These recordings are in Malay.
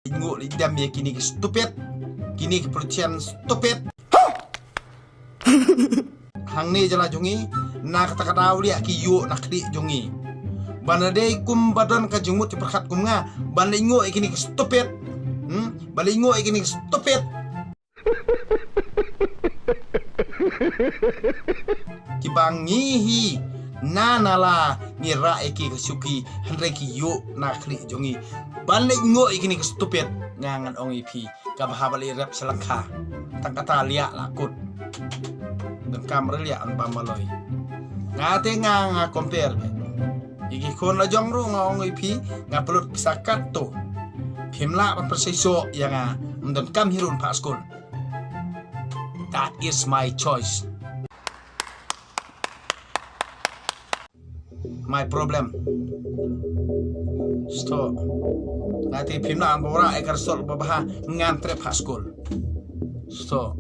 Ingok lidam ya kini stupid. Kini kepercayaan stupid. Hang ni jala jongi nak kata-kata ulia ki yo nak di jongi. Banade kum badan ka jumut perkat kum nga. Balingo ikini stupid. Balingo ikini stupid. Kibangihi nanala ngira iki kesuki henreki yo nakli jongi. Balingo ikini stupid ngangan ong ipi kabhabali rap selangka. Tang kata liak lakut. Dan kamera liak an bamaloy. Ngate nga compare be. Iki kon la jong ru nga ong ipi nga pelut pisakat to. Pimla pan persaiso yang dan kam hirun pa school. That is my choice. My problem. Stop. Nanti pimla an bora ekar sol babaha ngantre pa school. Stop.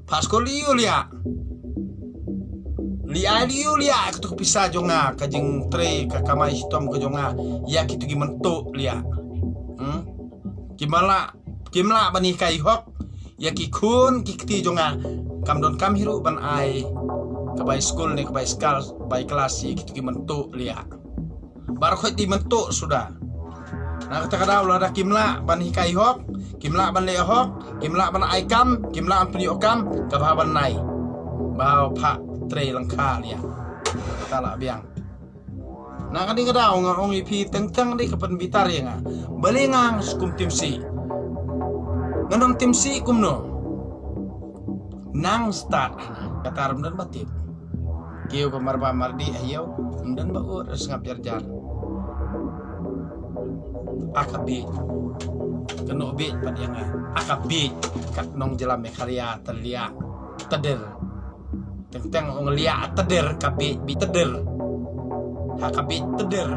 Pa school liu liak. Liu liak tu pisah jonga kajing tre kakamai hitam ke jonga ya kitu gimentuk liak. Kimla bani kai hok ya kikun kikti jonga kam don kam hiru ban ai kabai school ni kabai skal bai kelas ya kitu gimentuk liak. Baru khoi dimentuk sudah. Nah kata kada ulah ada kimla bani kai hok, kimla ban le hok, kimla ban ai kam, kimla an pli okam kabah ban nai. Bau pak tre langka liak. Kata lah biang. Nah kan dia kadang orang ipi tentang di kapan bitar ya nga. Balingang skum tim si. Nganong tim si kumno. Nang start kata aram dan batip. Kiyo kamar mardi ayo dan baur ngap jar. Akabi. Keno bi pad yang akabi kat nong jelam karya terliak teder. Tentang ong liak teder kabi bi teder. Hakabit teder.